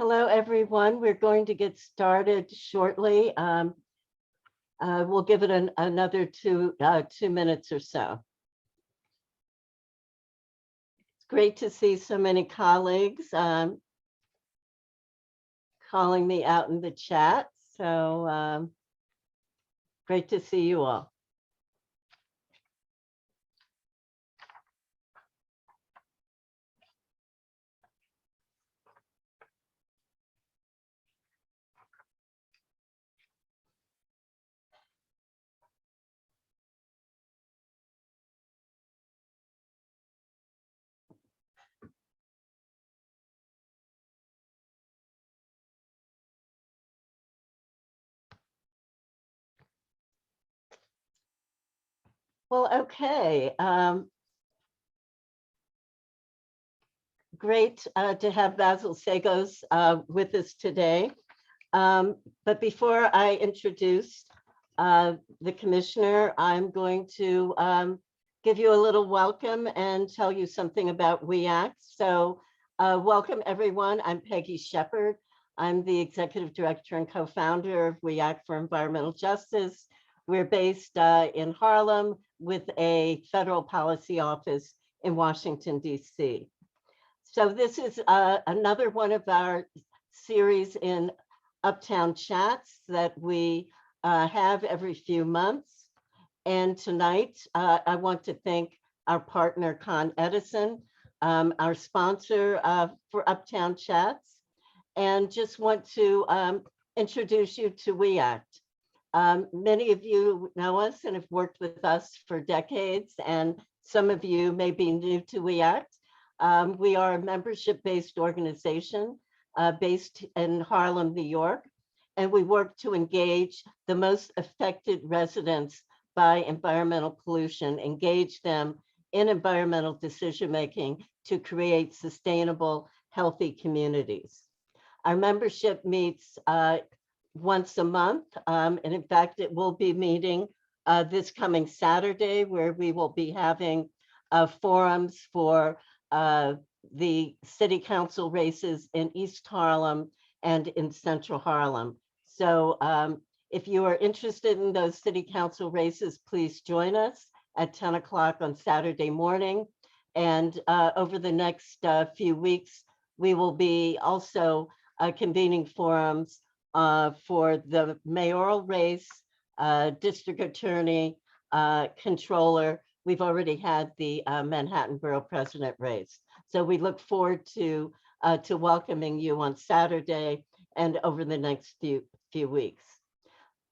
Hello, everyone. We're going to get started shortly. We'll give it another two minutes or so. It's great to see so many colleagues calling me out in the chat. So great to see you all. Well, okay. Great to have Basil Seggos with us today. But before I introduce the commissioner, I'm going to give you a little welcome and tell you something about WE ACT. So welcome, everyone. I'm Peggy Shepard. I'm the executive director and co-founder of WE ACT for Environmental Justice. We're based in Harlem with a federal policy office in Washington, D.C. So this is another one of our series in Uptown Chats that we have every few months. And tonight, I want to thank our partner, Con Edison, our sponsor for Uptown Chats, and just want to introduce you to WE ACT. Many of you know us and have worked with us for decades, and some of you may be new to WE ACT. We are a membership-based organization based in Harlem, New York, and we work to engage the most affected residents by environmental pollution, engage them in environmental decision-making to create sustainable, healthy communities. Our membership meets once a month, and in fact, it will be meeting this coming Saturday, where we will be having forums for the city council races in East Harlem and in Central Harlem. So if you are interested in those city council races, please join us at 10 o'clock on Saturday morning. And over the next few weeks, we will be also convening forums for the mayoral race, district attorney, controller. We've already had the Manhattan Borough President race. So we look forward to welcoming you on Saturday and over the next few weeks.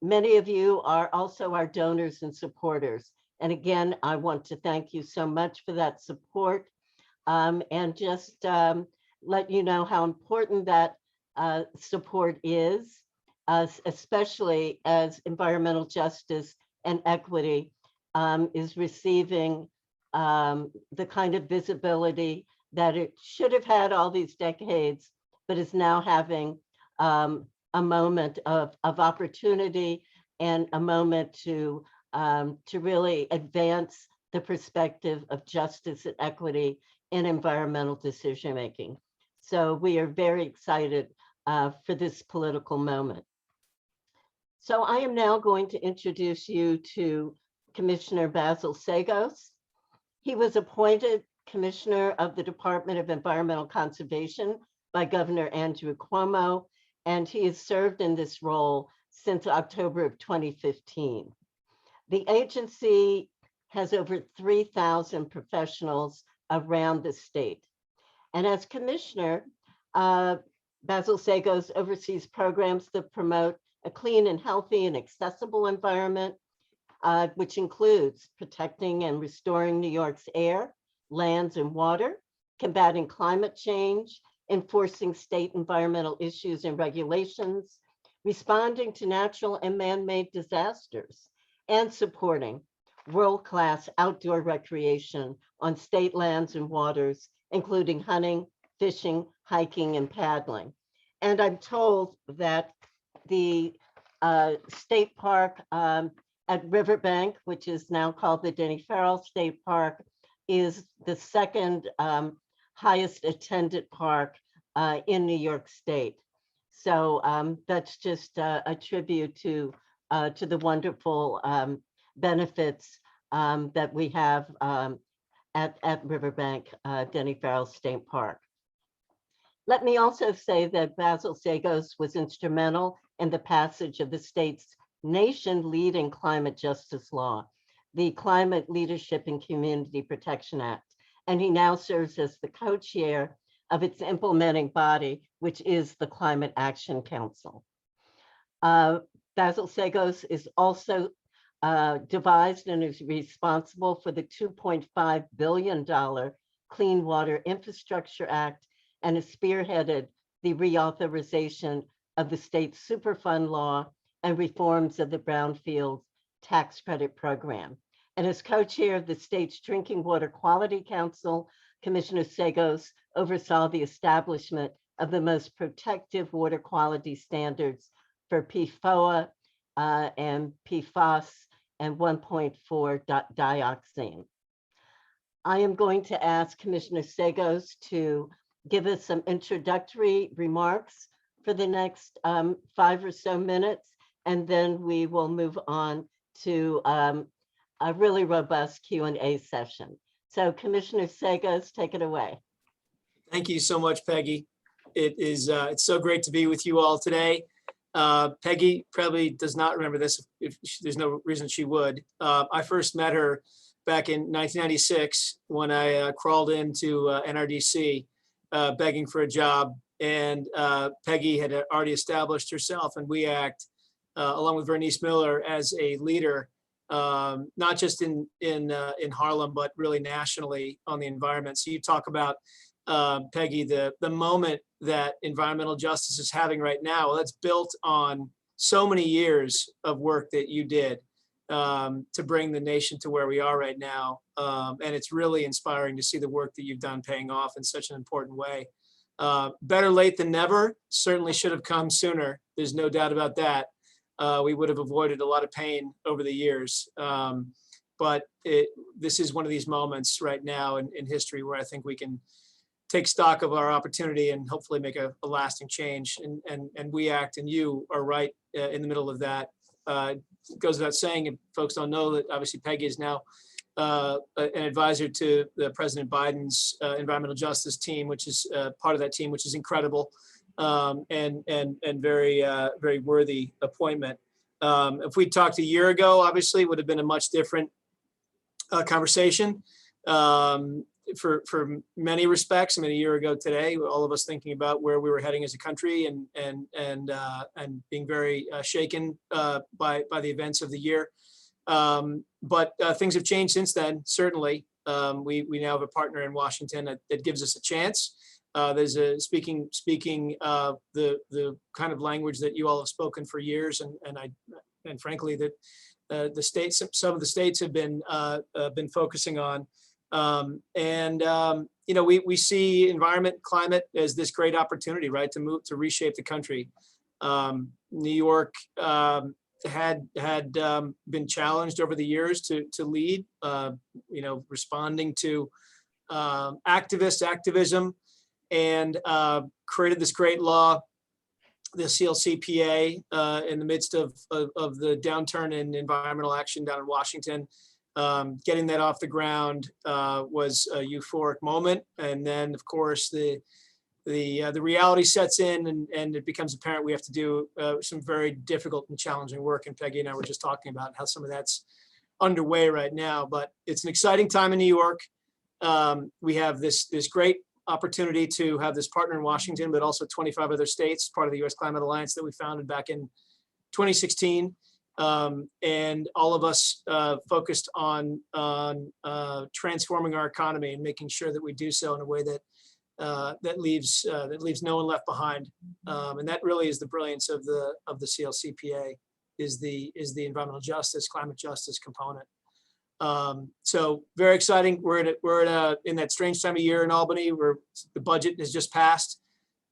Many of you are also our donors and supporters. And again, I want to thank you so much for that support, and just let you know how important that support is, especially as environmental justice and equity is receiving the kind of visibility that it should have had all these decades, but is now having a moment of opportunity and a moment to really advance the perspective of justice and equity in environmental decision making. So we are very excited for this political moment. So I am now going to introduce you to Commissioner Basil Seggos. He was appointed Commissioner of the Department of Environmental Conservation by Governor Andrew Cuomo, and he has served in this role since October of 2015. The agency has over 3,000 professionals around the state. And as Commissioner, Basil Seggos oversees programs that promote a clean and healthy and accessible environment, which includes protecting and restoring New York's air, lands, and water, combating climate change, enforcing state environmental issues and regulations, responding to natural and man-made disasters, and supporting world-class outdoor recreation on state lands and waters, including hunting, fishing, hiking, and paddling. And I'm told that the state park at Riverbank, which is now called the Denny Farrell State Park, is the second highest attended park in New York State. So that's just a tribute to the wonderful benefits that we have at Riverbank Denny Farrell State Park. Let me also say that Basil Seggos was instrumental in the passage of the state's nation-leading climate justice law, the Climate Leadership and Community Protection Act, and he now serves as the co-chair of its implementing body, which is the Climate Action Council. Basil Seggos is also devised and is responsible for the $2.5 billion Clean Water Infrastructure Act and has spearheaded the reauthorization of the state's Superfund law and reforms of the Brownfield tax credit program. And as co-chair of the state's Drinking Water Quality Council, Commissioner Seggos oversaw the establishment of the most protective water quality standards for PFOA and PFAS and 1.4 dioxin. I am going to ask Commissioner Seggos to give us some introductory remarks for the next 5 or so minutes, and then we will move on to a really robust Q&A session. So Commissioner Seggos, take it away. Thank you so much, Peggy. It's so great to be with you all today. Peggy probably does not remember this, if there's no reason she would. I first met her back in 1996 when I crawled into NRDC begging for a job, and Peggy had already established herself and We Act along with Vernice Miller as a leader, not just in Harlem, but really nationally on the environment. So you talk about, Peggy, the moment that environmental justice is having right now. Well, that's built on so many years of work that you did to bring the nation to where we are right now. And it's really inspiring to see the work that you've done paying off in such an important way. Better late than never, certainly should have come sooner. There's no doubt about that. We would have avoided a lot of pain over the years. But this is one of these moments right now in history where I think we can take stock of our opportunity and hopefully make a lasting change. And We Act and you are right in the middle of that. It goes without saying, if folks don't know, that obviously Peggy is now an advisor to the President Biden's environmental justice team, which is part of that team, which is incredible. And very, very worthy appointment. If we talked a year ago, obviously it would have been a much different conversation for many respects. I mean, a year ago today, all of us thinking about where we were heading as a country and being very shaken by the events of the year. But things have changed since then. Certainly, we now have a partner in Washington that gives us a chance. There's a speaking the kind of language that you all have spoken for years, and frankly that the states, some of the states have been focusing on, you know, we see environment, climate as this great opportunity, right, to reshape the country. New York had been challenged over the years to lead, you know, responding to activism. And created this great law, the CLCPA, in the midst of the downturn in environmental action down in Washington. Getting that off the ground was a euphoric moment, and then of course the reality sets in, and it becomes apparent we have to do some very difficult and challenging work. And Peggy and I were just talking about how some of that's underway right now. But it's an exciting time in New York. We have this great opportunity to have this partner in Washington, but also 25 other states, part of the U.S. Climate Alliance that we founded back in 2016. And all of us focused on transforming our economy and making sure that we do so in a way that leaves no one left behind. And that really is the brilliance of the CLCPA, is the environmental justice, climate justice component. So very exciting. We're in that strange time of year in Albany where the budget has just passed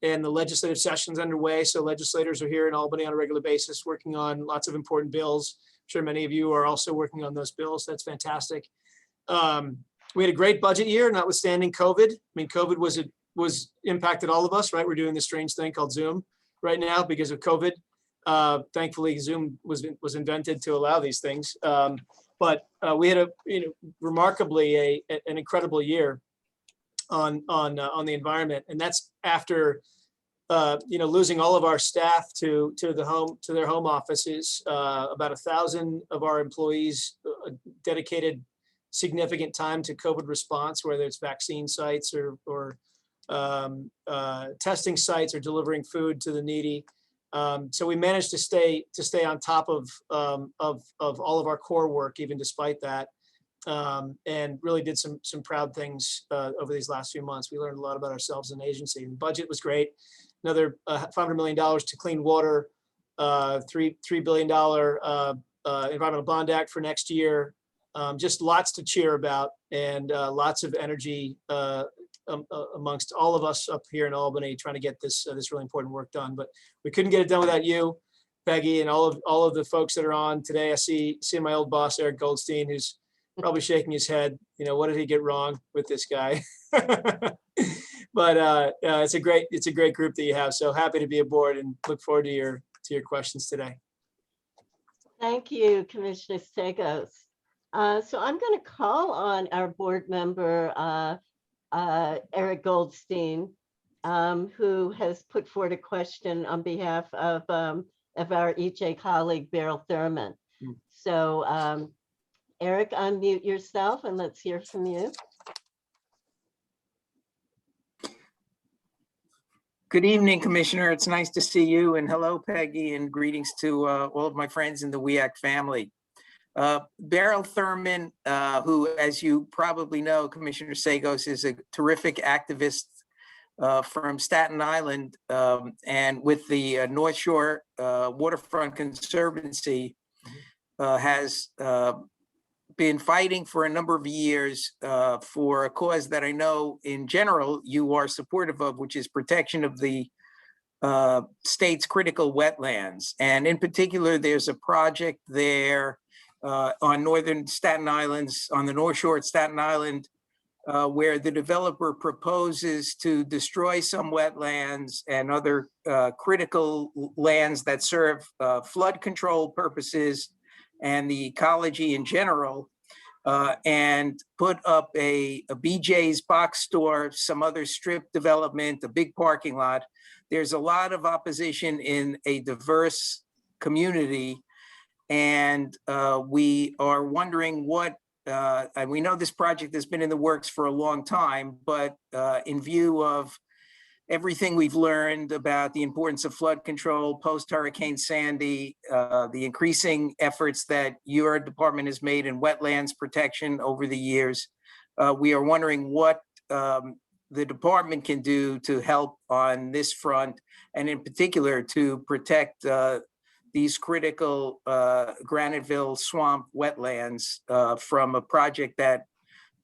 and the legislative session's underway. So legislators are here in Albany on a regular basis working on lots of important bills. I'm sure many of you are also working on those bills. That's fantastic. We had a great budget year, notwithstanding COVID. I mean, COVID was was impacted all of us, right? We're doing this strange thing called Zoom right now because of COVID. Thankfully, Zoom was invented to allow these things. But we had remarkably an incredible year on the environment, and that's after losing all of our staff to their home offices. About 1,000 of our employees dedicated significant time to COVID response, whether it's vaccine sites or testing sites or delivering food to the needy. So we managed to stay on top of all of our core work, even despite that, and really did some proud things over these last few months. We learned a lot about ourselves as an agency. The budget was great. Another $500 million to clean water, $3 billion Environmental Bond Act for next year. Just lots to cheer about, and lots of energy amongst all of us up here in Albany trying to get this really important work done. But we couldn't get it done without you, Peggy, and all of the folks that are on today. I see my old boss, Eric Goldstein, who's probably shaking his head. What did he get wrong with this guy? But it's a great group that you have. So happy to be aboard and look forward to your questions today. Thank you, Commissioner Seggos. So I'm going to call on our board member, Eric Goldstein, who has put forward a question on behalf of our EJ colleague, Beryl Thurman. So Eric, unmute yourself and let's hear from you. Good evening, Commissioner. It's nice to see you, and hello, Peggy, and greetings to all of my friends in the WEAC family. Beryl Thurman, who, as you probably know, Commissioner Seggos, is a terrific activist from Staten Island, and with the North Shore Waterfront Conservancy, has been fighting for a number of years for a cause that I know in general you are supportive of, which is protection of the state's critical wetlands. And in particular, there's a project there on northern Staten Island's, on the North Shore at Staten Island, where the developer proposes to destroy some wetlands and other critical lands that serve flood control purposes and the ecology in general, and put up a BJ's box store, some other strip development, a big parking lot. There's a lot of opposition in a diverse community, and we are wondering what, and we know this project has been in the works for a long time, but in view of everything we've learned about the importance of flood control post-Hurricane Sandy, the increasing efforts that your department has made in wetlands protection over the years, we are wondering what the department can do to help on this front, and in particular to protect these critical Graniteville swamp wetlands from a project that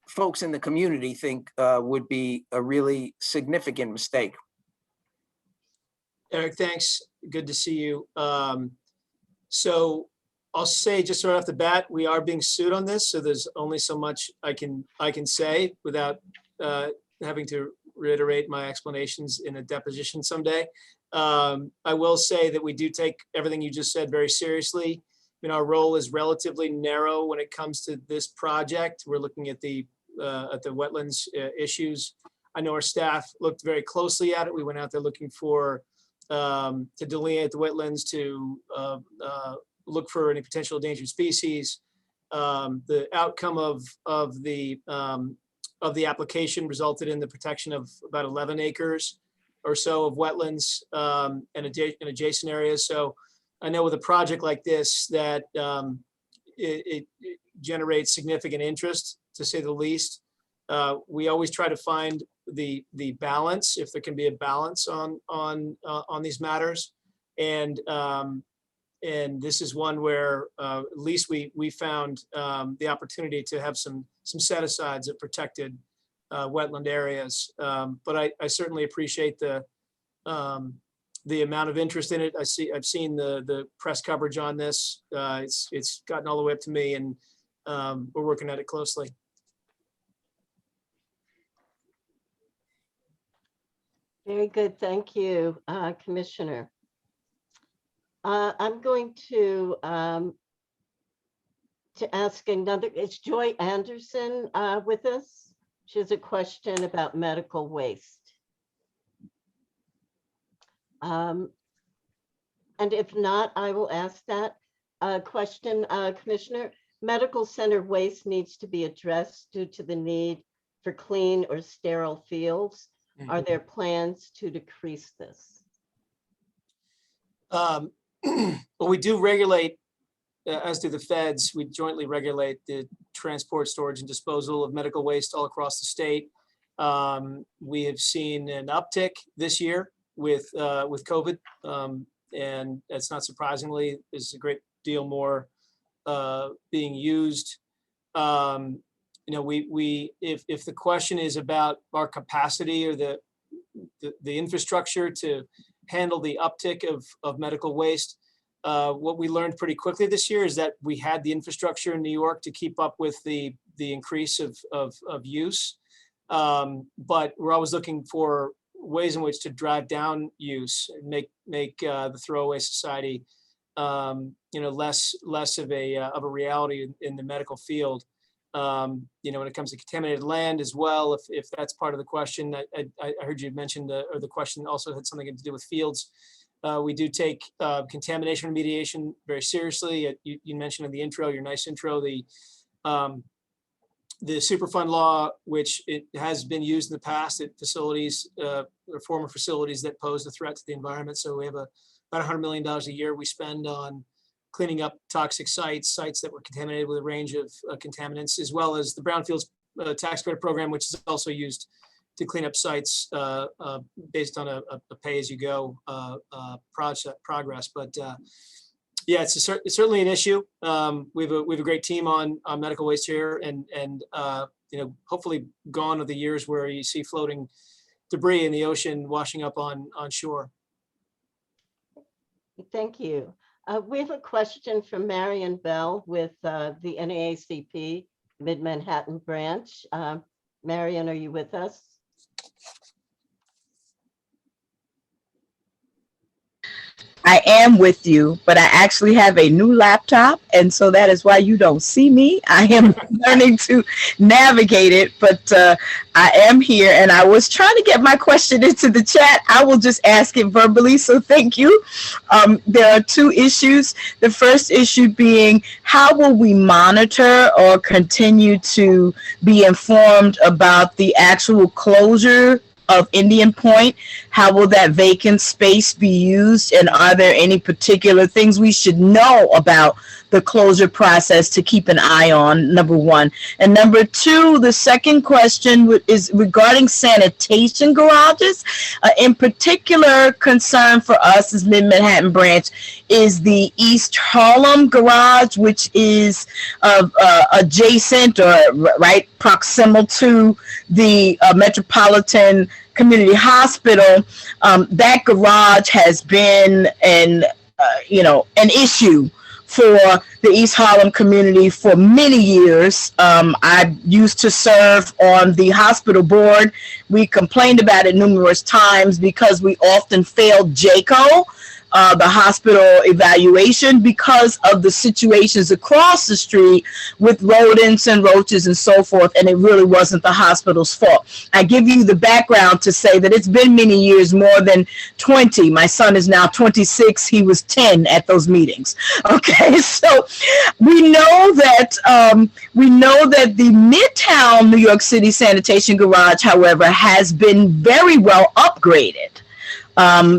folks in the community think would be a really significant mistake. Eric, thanks. Good to see you. So I'll say just right off the bat, we are being sued on this. So there's only so much I can say without having to reiterate my explanations in a deposition someday. I will say that we do take everything you just said very seriously. Our role is relatively narrow when it comes to this project. We're looking at the wetlands issues. I know our staff looked very closely at it. We went out there looking for to delineate the wetlands, to look for any potential endangered species. The outcome of the application resulted in the protection of about 11 acres or so of wetlands and adjacent areas. So I know with a project like this that it generates significant interest, to say the least. We always try to find the balance, if there can be a balance on these matters, and this is one where at least we found the opportunity to have some set asides of protected wetland areas. But I certainly appreciate the amount of interest in it. I've seen the press coverage on this. It's gotten all the way up to me, and we're working at it closely. Very good. Thank you, Commissioner. I'm going to ask another, is Joy Anderson with us? She has a question about medical waste. And if not, I will ask that question, Commissioner. Medical center waste needs to be addressed due to the need for clean or sterile fields. Are there plans to decrease this? Well, we do regulate, as do the feds, we jointly regulate the transport, storage, and disposal of medical waste all across the state. We have seen an uptick this year with COVID, and it's not surprisingly, there's a great deal more being used. You know, if the question is about our capacity or the infrastructure to handle the uptick of medical waste, what we learned pretty quickly this year is that we had the infrastructure in New York to keep up with the increase of use, but we're always looking for ways in which to drive down use and make the throwaway society, you know, less of a reality in the medical field. You know, when it comes to contaminated land as well, if that's part of the question, I heard you mention or the question also had something to do with fields. We do take contamination remediation very seriously. You mentioned in the intro, your nice intro, the Superfund law, which it has been used in the past at facilities or former facilities that pose a threat to the environment. So we have about $100 million a year we spend on cleaning up toxic sites that were contaminated with a range of contaminants, as well as the Brownfield tax credit program, which is also used to clean up sites based on a pay-as-you-go progress. But yeah, it's certainly an issue. We have a great team on medical waste here, and you know, hopefully gone are the years where you see floating debris in the ocean washing up on shore. Thank you. We have a question from Marion Bell with the NAACP Mid-Manhattan branch. Marion, are you with us? I am with you, but I actually have a new laptop, and so that is why you don't see me. I am learning to navigate it, but I am here, and I was trying to get my question into the chat. I will just ask it verbally, so thank you. There are two issues. The first issue being, how will we monitor or continue to be informed about the actual closure of Indian Point? How will that vacant space be used? And are there any particular things we should know about the closure process to keep an eye on, number one? And number two, the second question is regarding sanitation garages. In particular, concern for us as Mid-Manhattan branch is the East Harlem garage, which is adjacent or right proximal to the Metropolitan Community Hospital. That garage has been an issue for the East Harlem community for many years. I used to serve on the hospital board. We complained about it numerous times because we often failed JACO, the hospital evaluation, because of the situations across the street with rodents and roaches and so forth, and it really wasn't the hospital's fault. I give you the background to say that it's been many years, more than 20. My son is now 26. He was 10 at those meetings. Okay, so we know that the Midtown New York City sanitation garage, however, has been very well upgraded.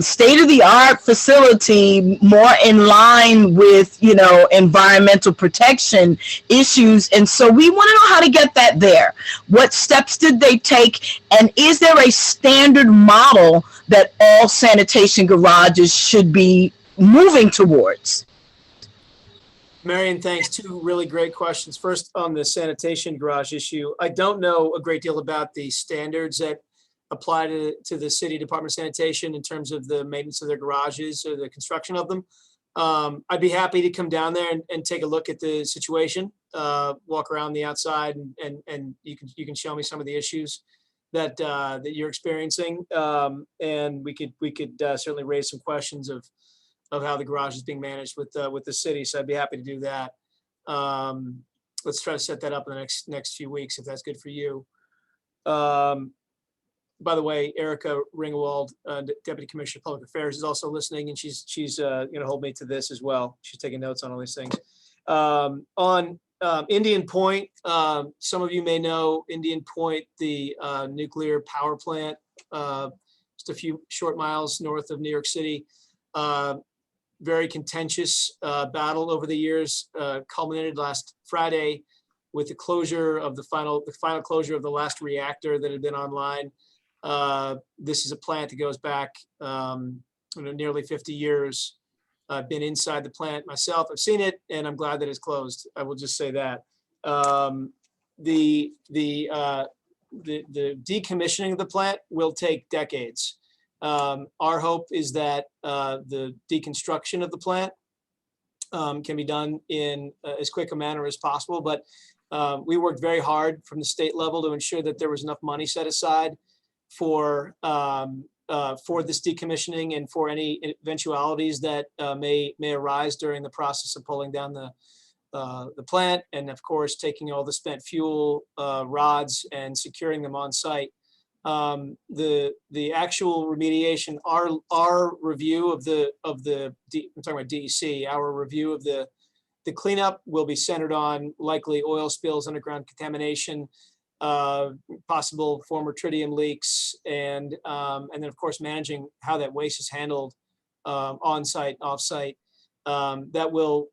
State-of-the-art facility, more in line with, environmental protection issues. And so we want to know how to get that there. What steps did they take? And is there a standard model that all sanitation garages should be moving towards? Marion, thanks. Two really great questions. First, on the sanitation garage issue, I don't know a great deal about the standards that apply to the city Department of Sanitation in terms of the maintenance of their garages or the construction of them. I'd be happy to come down there and take a look at the situation, walk around the outside, and you can show me some of the issues that you're experiencing, and we could certainly raise some questions of how the garage is being managed with the city. So I'd be happy to do that. Let's try to set that up in the next few weeks if that's good for you. By the way, Erica Ringwald, Deputy Commissioner of Public Affairs, is also listening, and she's going to hold me to this as well. She's taking notes on all these things. On Indian Point, some of you may know Indian Point, the nuclear power plant, just a few short miles north of New York City. Very contentious battle over the years, culminated last Friday with the closure of the final closure of the last reactor that had been online. This is a plant that goes back nearly 50 years. I've been inside the plant myself. I've seen it, and I'm glad that it's closed. I will just say that. The decommissioning of the plant will take decades. Our hope is that the deconstruction of the plant can be done in as quick a manner as possible. But we worked very hard from the state level to ensure that there was enough money set aside for this decommissioning and for any eventualities that may arise during the process of pulling down the plant, and of course taking all the spent fuel rods and securing them on site. The actual remediation, our review of I'm talking about DEC, our review of the cleanup will be centered on likely oil spills, underground contamination, possible former tritium leaks, and then of course managing how that waste is handled on site, off site. That will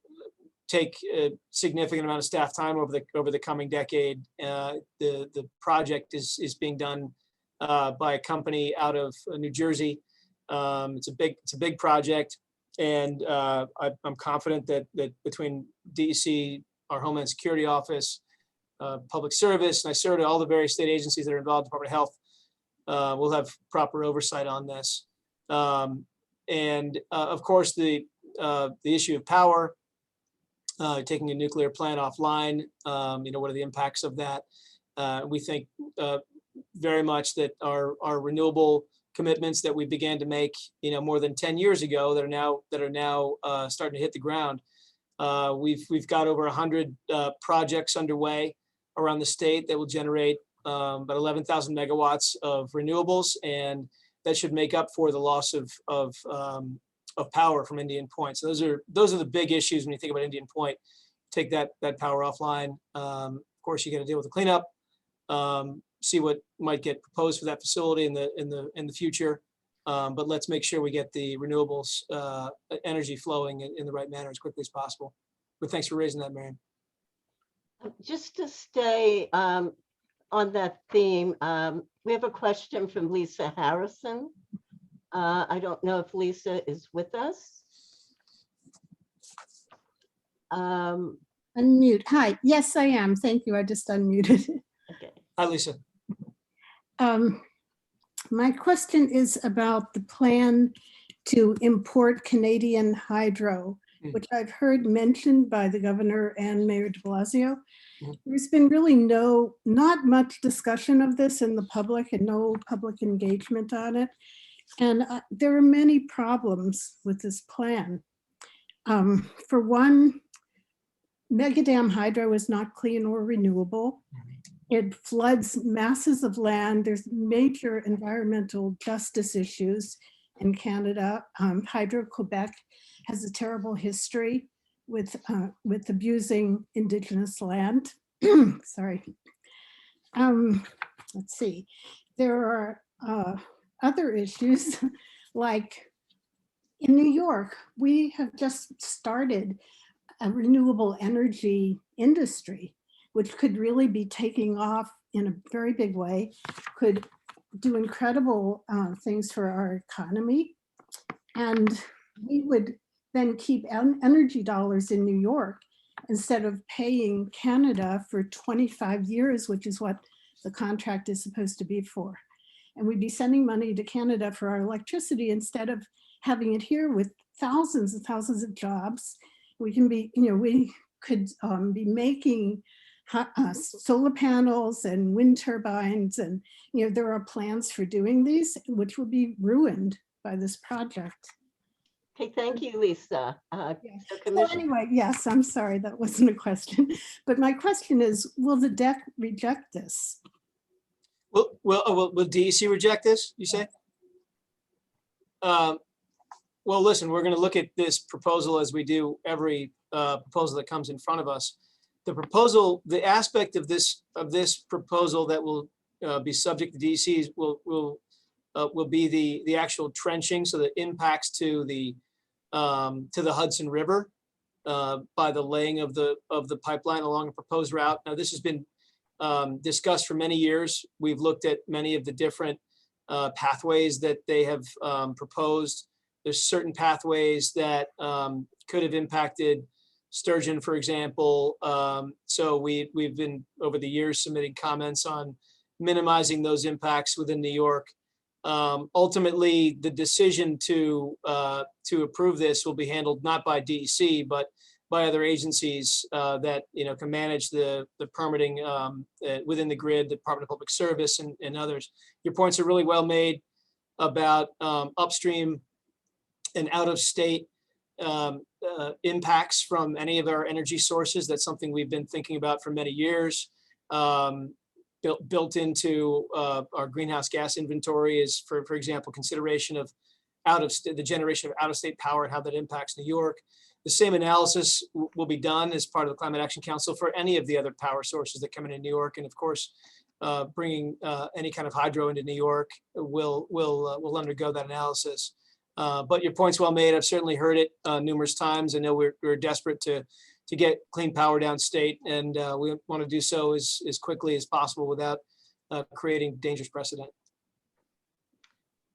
take a significant amount of staff time over the coming decade. The project is being done by a company out of New Jersey. It's a big project, and I'm confident that between DEC, our Homeland Security Office, Public Service, and I serve all the various state agencies that are involved, Department of Health, we'll have proper oversight on this. And of course, the issue of power, taking a nuclear plant offline, what are the impacts of that? We think very much that our renewable commitments that we began to make, more than 10 years ago, that are now starting to hit the ground. We've got over 100 projects underway around the state that will generate about 11,000 megawatts of renewables, and that should make up for the loss of power from Indian Point. So those are the big issues when you think about Indian Point. Take that power offline. Of course, you got to deal with the cleanup. See what might get proposed for that facility in the future. But let's make sure we get the renewables energy flowing in the right manner as quickly as possible. But thanks for raising that, Marion. Just to stay on that theme, we have a question from Lisa Harrison. I don't know if Lisa is with us. Unmute. Hi. Yes, I am. Thank you. I just unmuted. Okay. Hi, Lisa. My question is about the plan to import Canadian hydro, which I've heard mentioned by the governor and Mayor de Blasio. There's been really not much discussion of this in the public and no public engagement on it. And there are many problems with this plan. For one, mega dam hydro is not clean or renewable. It floods masses of land. There's major environmental justice issues in Canada. Hydro-Quebec has a terrible history with abusing Indigenous land. Sorry. Let's see. There are other issues like in New York, we have just started a renewable energy industry, which could really be taking off in a very big way, could do incredible things for our economy. And we would then keep energy dollars in New York instead of paying Canada for 25 years, which is what the contract is supposed to be for. And we'd be sending money to Canada for our electricity instead of having it here with thousands and thousands of jobs. We can be, we could be making solar panels and wind turbines, and there are plans for doing these, which will be ruined by this project. Okay, thank you, Lisa. Yeah. So So Commissioner, anyway, yes, I'm sorry, that wasn't a question, but my question is, will the DEC reject this? Will DEC reject this, you say? Well, listen, we're going to look at this proposal as we do every proposal that comes in front of us. The proposal, the aspect of this proposal that will be subject to DEC's will be the actual trenching, so the impacts to the Hudson River by the laying of the pipeline along a proposed route. Now, this has been discussed for many years. We've looked at many of the different pathways that they have proposed. There's certain pathways that could have impacted sturgeon, for example. So we've been over the years submitting comments on minimizing those impacts within New York. Ultimately, the decision to approve this will be handled not by DEC, but by other agencies that can manage the permitting within the grid, the Department of Public Service and others. Your points are really well made about upstream and out-of-state impacts from any of our energy sources. That's something we've been thinking about for many years. Built into our greenhouse gas inventory is, for example, consideration of the generation of out-of-state power and how that impacts New York. The same analysis will be done as part of the Climate Action Council for any of the other power sources that come into New York, and of course, bringing any kind of hydro into New York will undergo that analysis. But your point's well made. I've certainly heard it numerous times. I know we're desperate to get clean power downstate, and we want to do so as quickly as possible without creating dangerous precedent.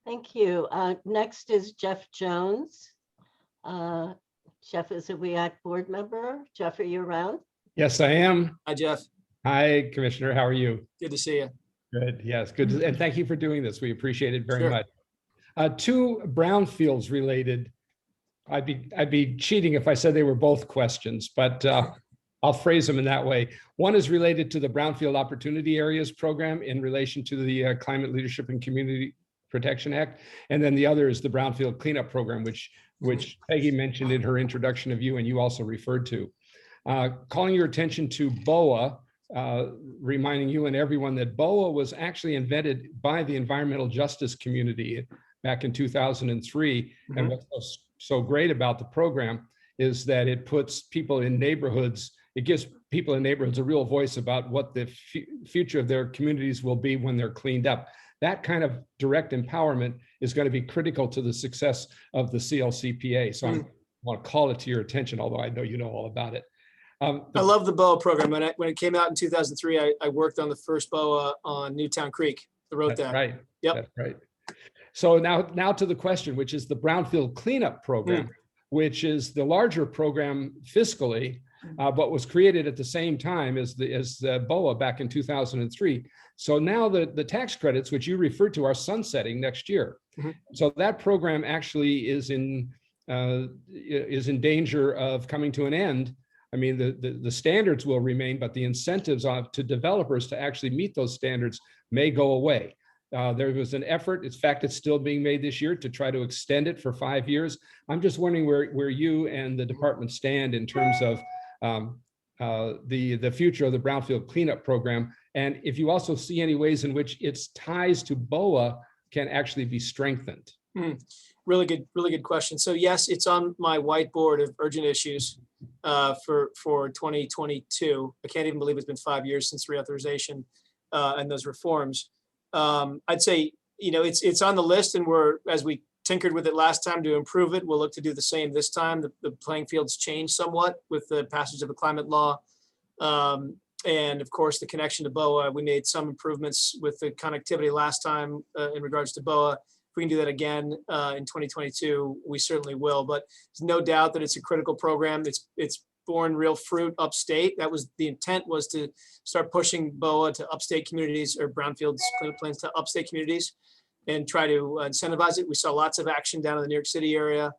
thank you. Next is Jeff Jones. Jeff is a WEAC board member. Jeff, are you around? Yes, I am. Hi, Jeff. Hi, Commissioner. How are you? Good to see you. Good. Yes, good. And thank you for doing this. We appreciate it very Sure. much. Two brownfields related. I'd be cheating if I said they were both questions, but I'll phrase them in that way. One is related to the Brownfield Opportunity Areas program in relation to the Climate Leadership and Community Protection Act, and then the other is the Brownfield Cleanup Program, which Peggy mentioned in her introduction of you, and you also referred to. Calling your attention to BOA, reminding you and everyone that BOA was actually invented by the environmental justice community back in 2003. And what's so great about the program is that it puts people in neighborhoods, it gives people in neighborhoods a real voice about what the future of their communities will be when they're cleaned up. That kind of direct empowerment is going to be critical to the success of the CLCPA. So I want to call it to your attention, although I know you know all about it. I love the BOA program. When it came out in 2003, I worked on the first BOA on Newtown Creek, the road That's that. right. Yep. That's right. So now to the question, which is the Brownfield Cleanup Program, which is the larger program fiscally, but was created at the same time as the BOA back in 2003. So now the tax credits, which you referred to, are sunsetting next year. So that program actually is in danger of coming to an end. I mean, the standards will remain, but the incentives to developers to actually meet those standards may go away. There was an effort, in fact, it's still being made this year to try to extend it for 5 years. I'm just wondering where you and the department stand in terms of the future of the Brownfield Cleanup Program, and if you also see any ways in which its ties to BOA can actually be strengthened. Really good question. So yes, it's on my whiteboard of urgent issues for 2022. I can't even believe it's been 5 years since reauthorization and those reforms. I'd say, it's on the list, and as we tinkered with it last time to improve it, we'll look to do the same this time. The playing field's changed somewhat with the passage of the climate law. And of course, the connection to BOA, we made some improvements with the connectivity last time in regards to BOA. If we can do that again in 2022, we certainly will. But there's no doubt that it's a critical program. It's borne real fruit upstate. That was the intent, was to start pushing BOA to upstate communities, or Brownfield's climate plans to upstate communities, and try to incentivize it. We saw lots of action down in the New York City area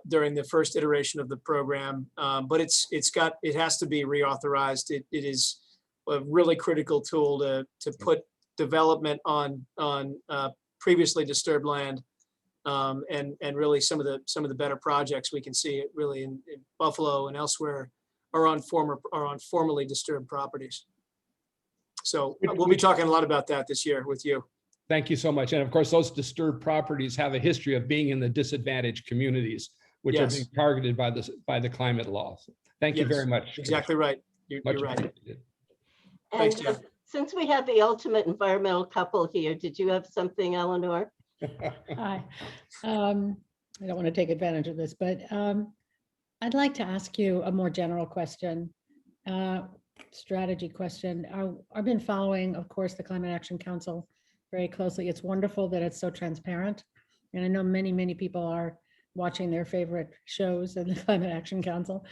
during the first iteration of the program, but it has to be reauthorized. It is a really critical tool to put development on previously disturbed land. And really some of the better projects we can see it really in Buffalo and elsewhere are on formerly disturbed properties. So we'll be talking a lot about that this year with you. Thank you so much. And of course, those disturbed properties have a history of being in the disadvantaged communities, which are being targeted by the climate laws. Thank you very much. Exactly right. You're right. Appreciated. Thanks, And Jeff. since we have the ultimate environmental couple here, did you have something, Eleanor? Hi. I don't want to take advantage of this, but I'd like to ask you a more general question, strategy question. I've been following, of course, the Climate Action Council very closely. It's wonderful that it's so transparent. And I know many, many people are watching their favorite shows in the Climate Action Council.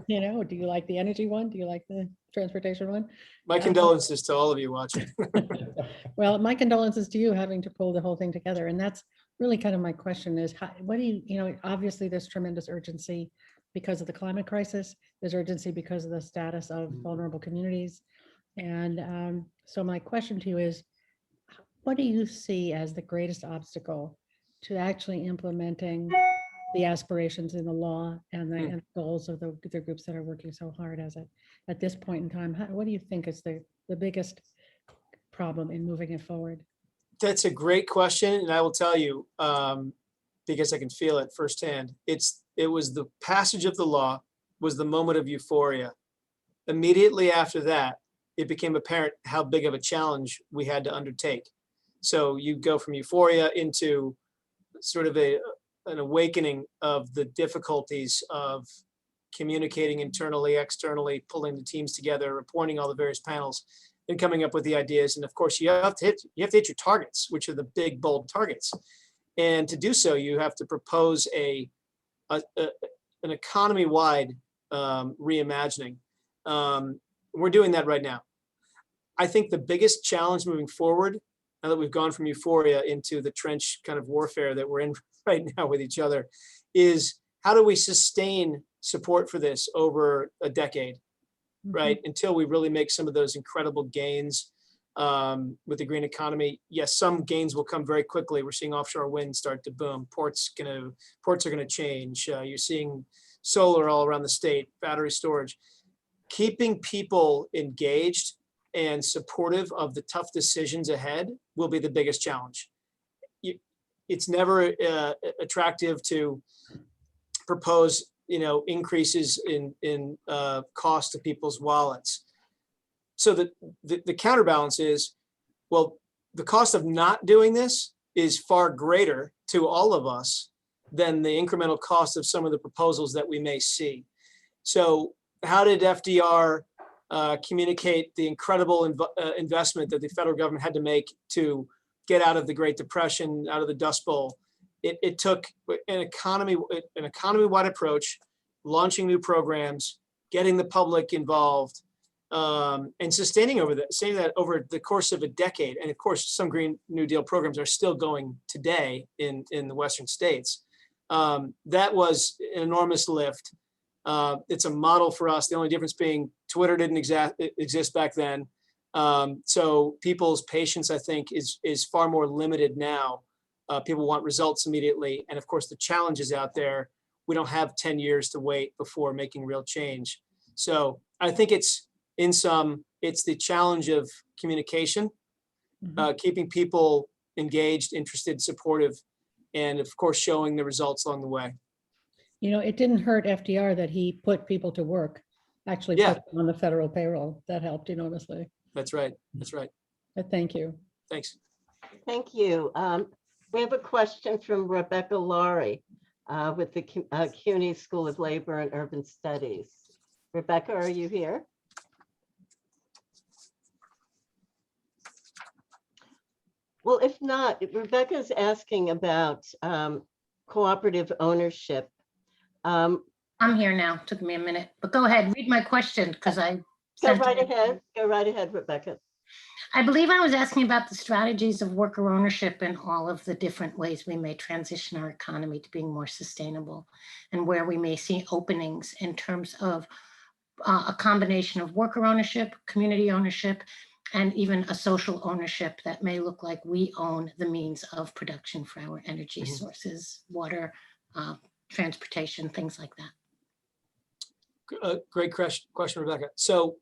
You know, do you like the energy one? Do you like the transportation one? My condolences to all of you watching. Well, my condolences to you having to pull the whole thing together. And that's really kind of my question is, what do you know, obviously there's tremendous urgency because of the climate crisis. There's urgency because of the status of vulnerable communities. And so my question to you is, what do you see as the greatest obstacle to actually implementing the aspirations in the law and the goals of the groups that are working so hard at this point in time? What do you think is the biggest problem in moving it forward? That's a great question. And I will tell you, because I can feel it firsthand, it was the passage of the law was the moment of euphoria. Immediately after that, it became apparent how big of a challenge we had to undertake. So you go from euphoria into sort of an awakening of the difficulties of communicating internally, externally, pulling the teams together, appointing all the various panels, and coming up with the ideas. And of course, you have to hit your targets, which are the big, bold targets. And to do so, you have to propose an economy-wide reimagining. We're doing that right now. I think the biggest challenge moving forward, now that we've gone from euphoria into the trench kind of warfare that we're in right now with each other, is how do we sustain support for this over a decade, right? Until we really make some of those incredible gains with the green economy. Yes, some gains will come very quickly. We're seeing offshore wind start to boom. Ports are gonna change. You're seeing solar all around the state, battery storage. Keeping people engaged and supportive of the tough decisions ahead will be the biggest challenge. It's never attractive to propose, increases in cost to people's wallets. So the counterbalance is, well, the cost of not doing this is far greater to all of us than the incremental cost of some of the proposals that we may see. So how did FDR communicate the incredible investment that the federal government had to make to get out of the Great Depression, out of the Dust Bowl? It took an economy-wide approach, launching new programs, getting the public involved, and sustaining that over the course of a decade. And of course, some Green New Deal programs are still going today in the Western states. That was an enormous lift. It's a model for us. The only difference being Twitter didn't exist back then. So people's patience, I think, is far more limited now. People want results immediately. And of course, the challenges out there, we don't have 10 years to wait before making real change. So I think it's the challenge of communication, keeping people engaged, interested, supportive, and of course, showing the results along the way. It didn't hurt FDR that he put people to work, actually put them on the federal payroll. That helped enormously. That's right. That's right. Thank you. Thanks. Thank you. We have a question from Rebecca Laurie with the CUNY School of Labor and Urban Studies. Rebecca, are you here? Well, if not, Rebecca's asking about cooperative ownership. I'm here now. Took me a minute, but go ahead, read my question because I. Go right ahead. Go right ahead, Rebecca. I believe I was asking about the strategies of worker ownership and all of the different ways we may transition our economy to being more sustainable and where we may see openings in terms of a combination of worker ownership, community ownership, and even a social ownership that may look like we own the means of production for our energy sources, water, transportation, things like that. Great question, Rebecca. So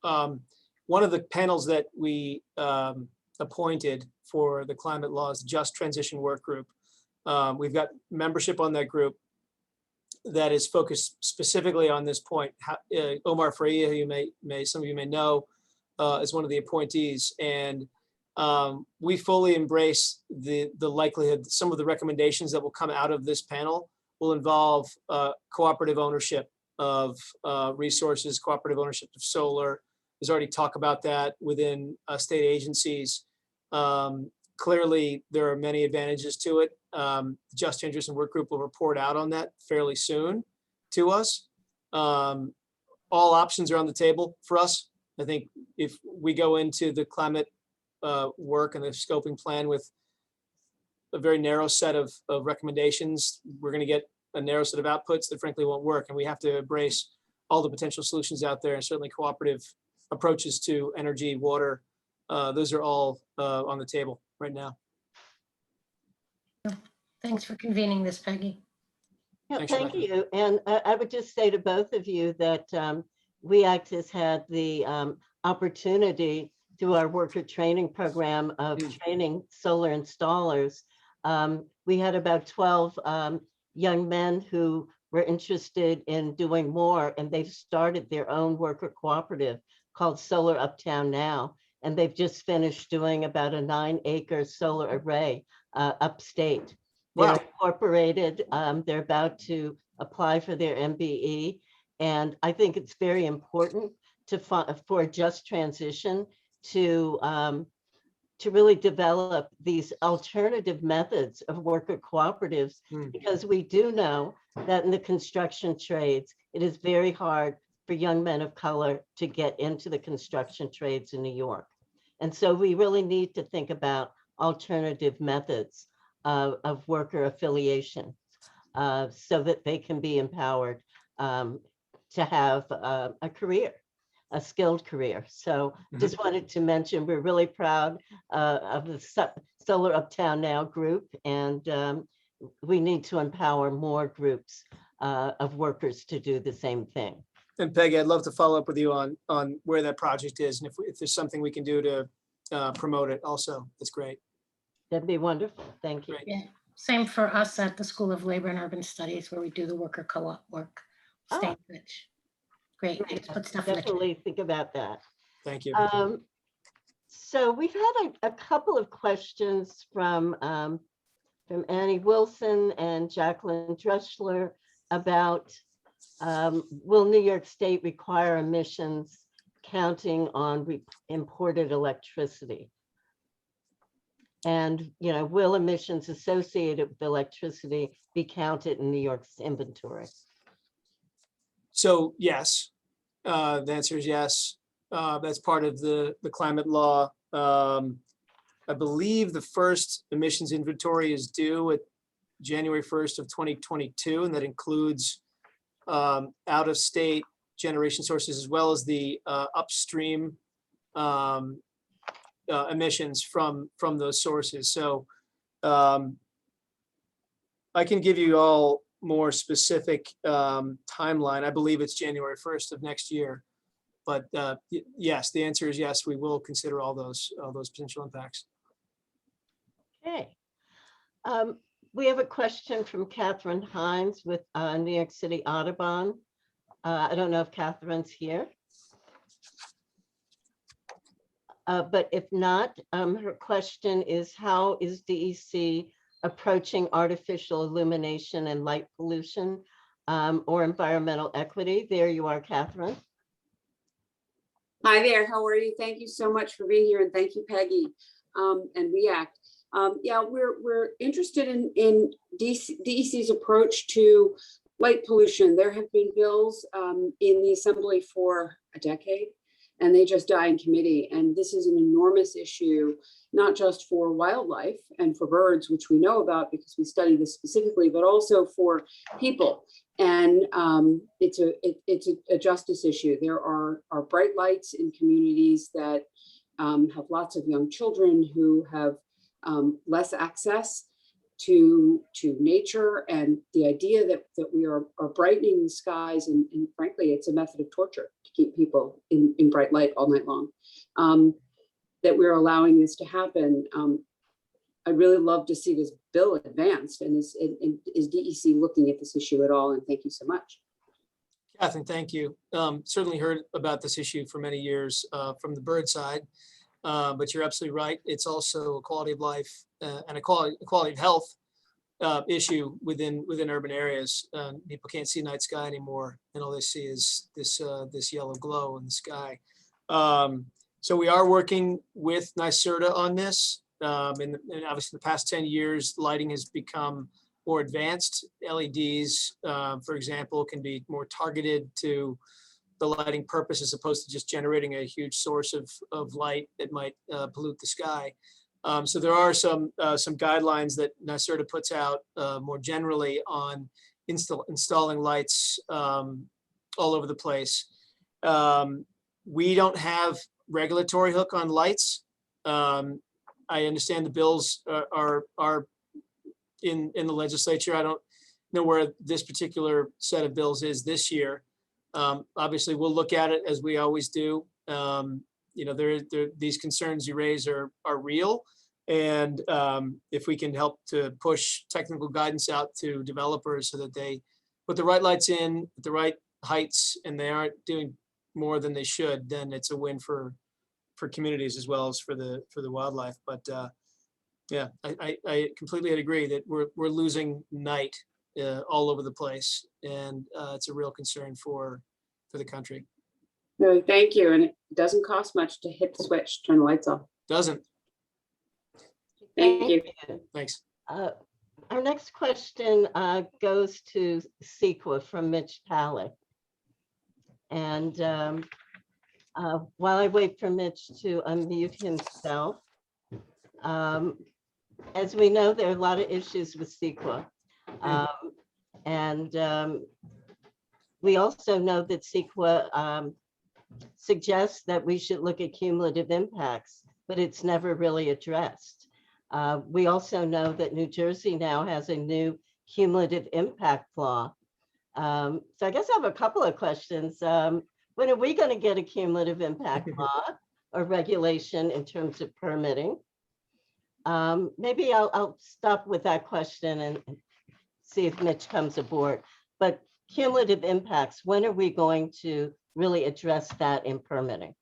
one of the panels that we appointed for the climate laws Just Transition Work Group, we've got membership on that group that is focused specifically on this point. Omar Freya, who some of you may know, is one of the appointees, and we fully embrace the likelihood that some of the recommendations that will come out of this panel will involve cooperative ownership of resources, cooperative ownership of solar. There's already talk about that within state agencies. Clearly, there are many advantages to it. Just Transition Work Group will report out on that fairly soon to us. All options are on the table for us. I think if we go into the climate work and the scoping plan with a very narrow set of recommendations, we're going to get a narrow set of outputs that frankly won't work. And we have to embrace all the potential solutions out there, and certainly cooperative approaches to energy, water. Those are all on the table right now. Thanks for convening this, Peggy. Yeah, Thanks, thank Rebecca. you. And I would just say to both of you that WEACT has had the opportunity through our worker training program of training solar installers. We had about 12 young men who were interested in doing more, and they've started their own worker cooperative called Solar Uptown now. And they've just finished doing about a 9-acre solar array upstate. They're Wow. incorporated. They're about to apply for their MBE. And I think it's very important for Just Transition to really develop these alternative methods of worker cooperatives, because we do know that in the construction trades, it is very hard for young men of color to get into the construction trades in New York. And so we really need to think about alternative methods of worker affiliation so that they can be empowered to have a career, a skilled career. So just wanted to mention, we're really proud of the Solar Uptown Now group, and we need to empower more groups of workers to do the same thing. And Peggy, I'd love to follow up with you on where that project is, and if there's something we can do to promote it also, that's great. That'd be wonderful. Thank you. Great. Yeah, same for us at the School of Labor and Urban Studies, where we do the worker co-op work. Stay in touch. Great. I just put stuff in the chat. Definitely think about that. Thank you. So we've had a couple of questions from Annie Wilson and Jacqueline Dreschler about will New York State require emissions counting on imported electricity? And, will emissions associated with electricity be counted in New York's inventory? So yes, the answer is yes. That's part of the climate law. I believe the first emissions inventory is due at January 1st of 2022, and that includes out-of-state generation sources as well as the upstream emissions from those sources. So I can give you all more specific timeline. I believe it's January 1st of next year. But yes, the answer is yes, we will consider all those potential impacts. Okay. We have a question from Catherine Hines with New York City Audubon. I don't know if Catherine's here. But if not, her question is, how is DEC approaching artificial illumination and light pollution or environmental equity? There you are, Catherine. Hi there, how are you? Thank you so much for being here, and thank you, Peggy and WEACT. Yeah, we're interested in DEC's approach to light pollution. There have been bills in the Assembly for a decade, and they just die in committee. And this is an enormous issue, not just for wildlife and for birds, which we know about because we study this specifically, but also for people. And it's a justice issue. There are bright lights in communities that have lots of young children who have less access to nature, and the idea that we are brightening the skies, and frankly, it's a method of torture to keep people in bright light all night long, that we're allowing this to happen. I'd really love to see this bill advanced, and is DEC looking at this issue at all? And thank you so much. Catherine, thank you. Certainly heard about this issue for many years from the bird side, but you're absolutely right. It's also a quality of life and a quality of health issue within urban areas. People can't see night sky anymore, and all they see is this yellow glow in the sky. So we are working with NYSERDA on this. And obviously the past 10 years, lighting has become more advanced. LEDs, for example, can be more targeted to the lighting purpose as opposed to just generating a huge source of light that might pollute the sky. So there are some guidelines that NYSERDA puts out more generally on installing lights all over the place. We don't have regulatory hook on lights. I understand the bills are in the legislature. I don't know where this particular set of bills is this year. Obviously, we'll look at it as we always do. You know, these concerns you raise are real, and if we can help to push technical guidance out to developers so that they put the right lights in at the right heights and they aren't doing more than they should, then it's a win for communities as well as for the wildlife. But yeah, I completely agree that we're losing night all over the place, and it's a real concern for the country. No, thank you. And it doesn't cost much to hit the switch, turn the lights off. Doesn't. Thank you. Thanks. Our next question goes to CEQA from Mitch Palick. And while I wait for Mitch to unmute himself, as we know, there are a lot of issues with CEQA. And we also know that CEQA suggests that we should look at cumulative impacts, but it's never really addressed. We also know that New Jersey now has a new cumulative impact law. So I guess I have a couple of questions. When are we going to get a cumulative impact law or regulation in terms of permitting? Maybe I'll stop with that question and see if Mitch comes aboard. But cumulative impacts, when are we going to really address that in permitting?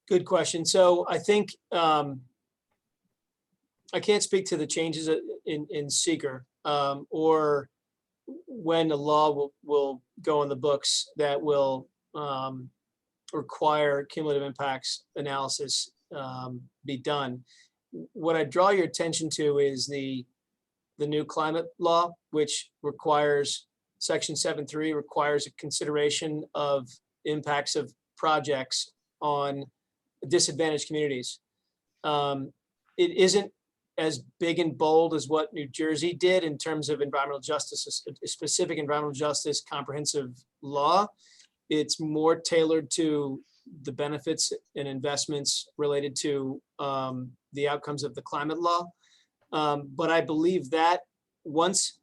Good question. So I think I can't speak to the changes in seeker or when a law will go on the books that will require cumulative impacts analysis be done. What I draw your attention to is the new climate law, which requires Section 7.3 requires a consideration of impacts of projects on disadvantaged communities. It isn't as big and bold as what New Jersey did in terms of environmental justice, a specific environmental justice comprehensive law. It's more tailored to the benefits and investments related to the outcomes of the climate law. But I believe that once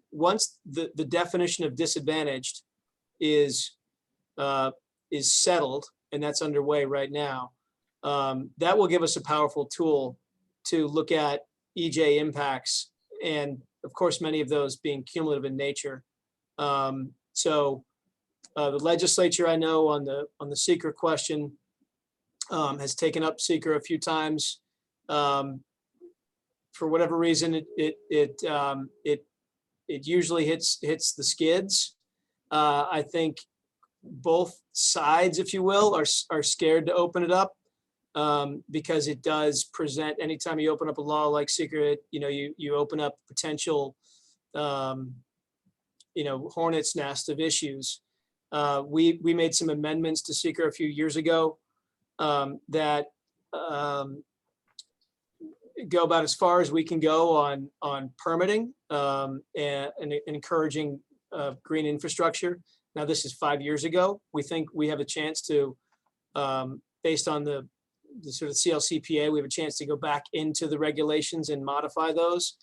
the definition of disadvantaged is settled, and that's underway right now, that will give us a powerful tool to look at EJ impacts, and of course, many of those being cumulative in nature. So the legislature, I know on the seeker question, has taken up seeker a few times. For whatever reason, it usually hits the skids. I think both sides, if you will, are scared to open it up because it does present, anytime you open up a law like seeker, you open up potential, hornet's nest of issues. We made some amendments to seeker a few years ago that go about as far as we can go on permitting and encouraging green infrastructure. Now, this is 5 years ago. We think we have a chance to, based on the sort of CLCPA, we have a chance to go back into the regulations and modify those.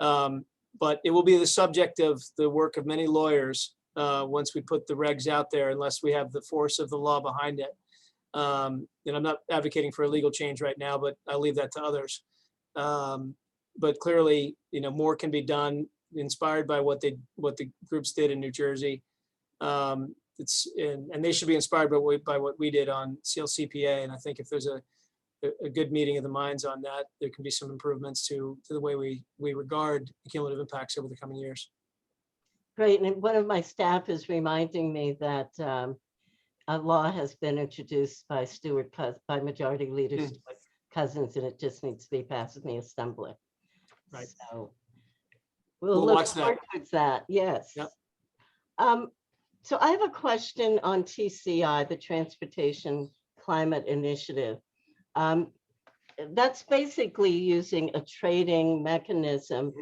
But it will be the subject of the work of many lawyers once we put the regs out there, unless we have the force of the law behind it. And I'm not advocating for a legal change right now, but I'll leave that to others. But clearly, more can be done, inspired by what the groups did in New Jersey. And they should be inspired by what we did on CLCPA. And I think if there's a good meeting of the minds on that, there can be some improvements to the way we regard cumulative impacts over the coming years. Great. And one of my staff is reminding me that a law has been introduced by by Majority Leader Stewart Cousins, and it just needs to be passed in the Assembly. Right. So we'll We'll look watch that. forward towards that. Yes. Yep. So I have a question on TCI, the Transportation Climate Initiative. That's basically using a trading mechanism,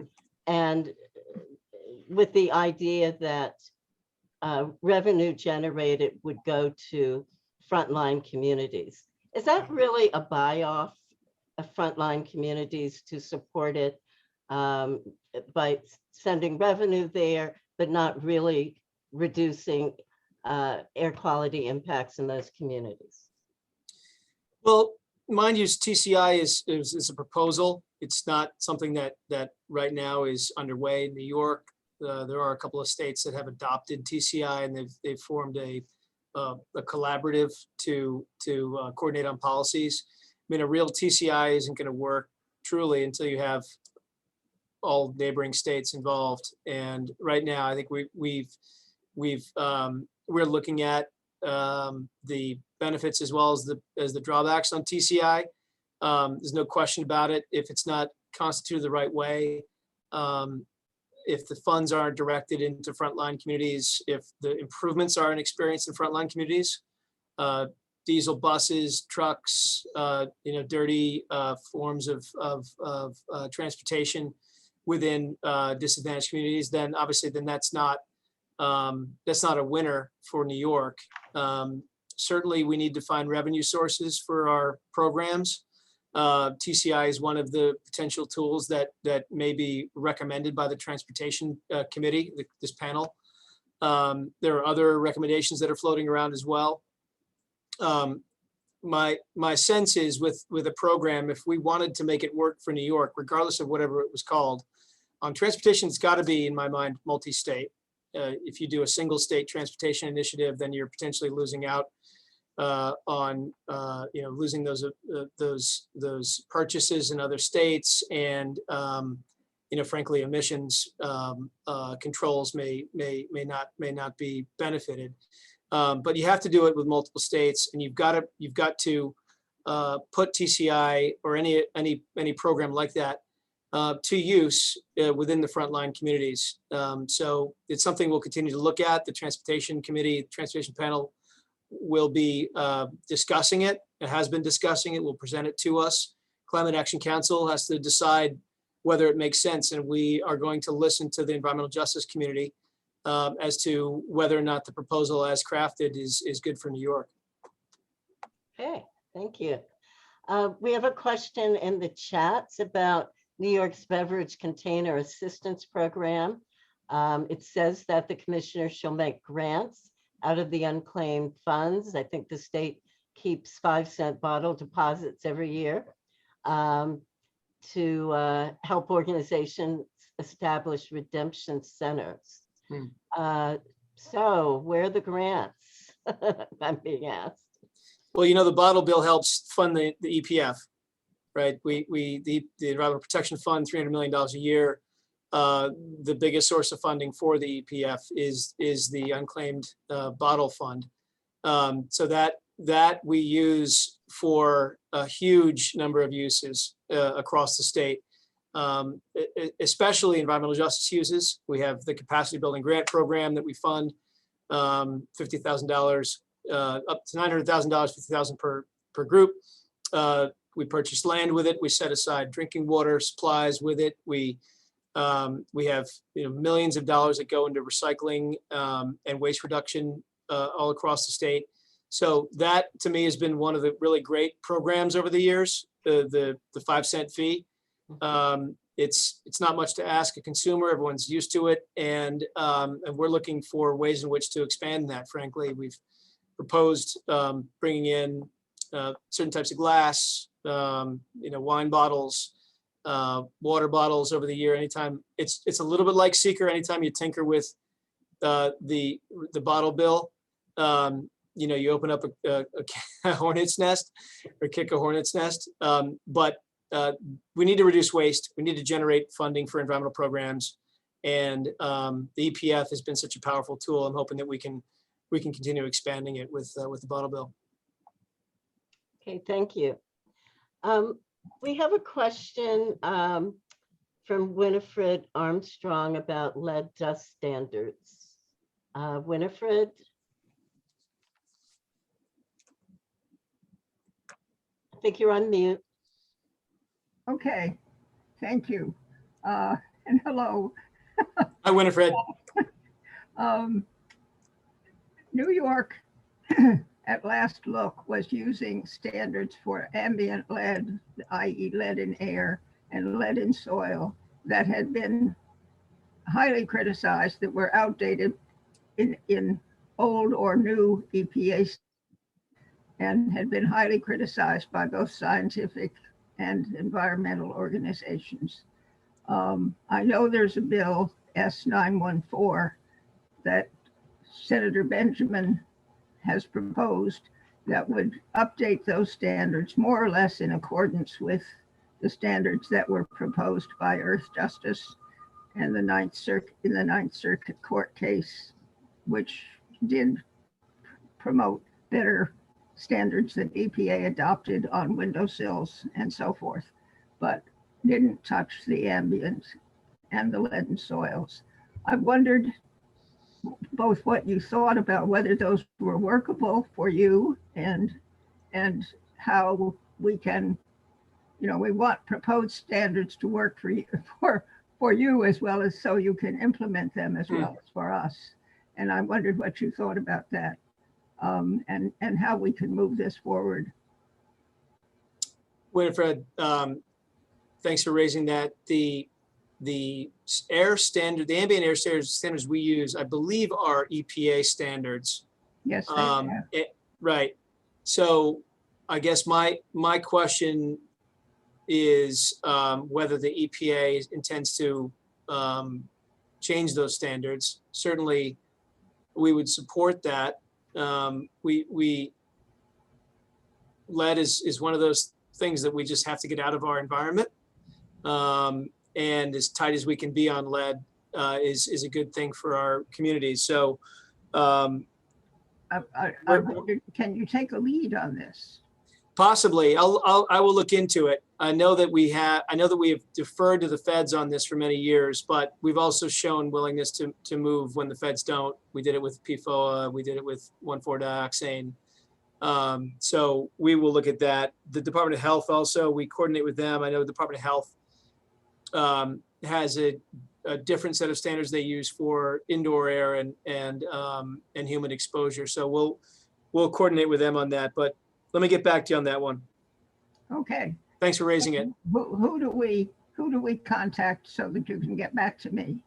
and with the idea that revenue generated would go to frontline communities. Is that really a buy-off of frontline communities to support it by sending revenue there, but not really reducing air quality impacts in those communities? Well, mind you, TCI is a proposal. It's not something that right now is underway in New York. There are a couple of states that have adopted TCI, and they've formed a collaborative to coordinate on policies. I mean, a real TCI isn't going to work truly until you have all neighboring states involved. And right now, I think we're looking at the benefits as well as the drawbacks on TCI. There's no question about it. If it's not constituted the right way, if the funds aren't directed into frontline communities, if the improvements aren't experienced in frontline communities, diesel buses, trucks, dirty forms of transportation within disadvantaged communities, then obviously that's not a winner for New York. Certainly, we need to find revenue sources for our programs. TCI is one of the potential tools that may be recommended by the Transportation Committee, this panel. There are other recommendations that are floating around as well. My sense is with a program, if we wanted to make it work for New York, regardless of whatever it was called, on transportation, it's got to be, in my mind, multi-state. If you do a single state transportation initiative, then you're potentially losing out on losing those purchases in other states, and frankly, emissions controls may not be benefited. But you have to do it with multiple states, and you've got to put TCI or any program like that to use within the frontline communities. So it's something we'll continue to look at. The Transportation Committee, Transportation Panel will be discussing it. It has been discussing it. Will present it to us. Climate Action Council has to decide whether it makes sense, and we are going to listen to the environmental justice community as to whether or not the proposal as crafted is good for New York. Okay, thank you. We have a question in the chats about New York's Beverage Container Assistance Program. It says that the commissioner shall make grants out of the unclaimed funds. I think the state keeps 5-cent bottle deposits every year to help organizations establish redemption centers. So where are the grants? I'm being asked. Well, the bottle bill helps fund the EPF, right? The Environmental Protection Fund, $300 million a year. The biggest source of funding for the EPF is the unclaimed bottle fund. So that we use for a huge number of uses across the state, especially environmental justice uses. We have the capacity building grant program that we fund, $50,000 up to $900,000, $50,000 per group. We purchased land with it. We set aside drinking water supplies with it. We have millions of dollars that go into recycling and waste reduction all across the state. So that to me has been one of the really great programs over the years. The 5-cent fee. It's not much to ask a consumer. Everyone's used to it, and we're looking for ways in which to expand that. Frankly, we've proposed bringing in certain types of glass, wine bottles, water bottles over the year. Anytime it's a little bit like Seeker. Anytime you tinker with the bottle bill, you open up a hornet's nest or kick a hornet's nest. But we need to reduce waste. We need to generate funding for environmental programs, and the EPF has been such a powerful tool. I'm hoping that we can continue expanding it with the bottle bill. Okay, thank you. We have a question from Winifred Armstrong about lead dust standards. Winifred? I think you're on mute. Okay, thank you. And hello. Hi, Winifred. New York, at last look, was using standards for ambient lead, i.e. lead in air and lead in soil, that had been highly criticized, that were outdated in old or new EPA, and had been highly criticized by both scientific and environmental organizations. I know there's a bill, S914, that Senator Benjamin has proposed that would update those standards more or less in accordance with the standards that were proposed by Earth Justice and the Ninth Circuit Court case, which did promote better standards that EPA adopted on windowsills and so forth, but didn't touch the ambient and the lead in soils. I wondered both what you thought about whether those were workable for you and how we can, we want proposed standards to work for you as well as so you can implement them as well as for us. And I wondered what you thought about that. And how we can move this forward. Winifred, thanks for raising that. The air standard, the ambient air standards we use, I believe, are EPA standards. Yes. Right. So I guess my question is whether the EPA intends to change those standards. Certainly, we would support that. Lead is one of those things that we just have to get out of our environment. And as tight as we can be on lead is a good thing for our communities. So I wondered, can you take a lead on this? Possibly. I will look into it. I know that we have deferred to the feds on this for many years, but we've also shown willingness to move when the feds don't. We did it with PFOA. We did it with 1,4-dioxane. So we will look at that. The Department of Health also, we coordinate with them. I know the Department of Health has a different set of standards they use for indoor air and human exposure. So we'll coordinate with them on that. But let me get back to you on that one. Okay. Thanks for raising it. Who do we contact so that you can get back to me?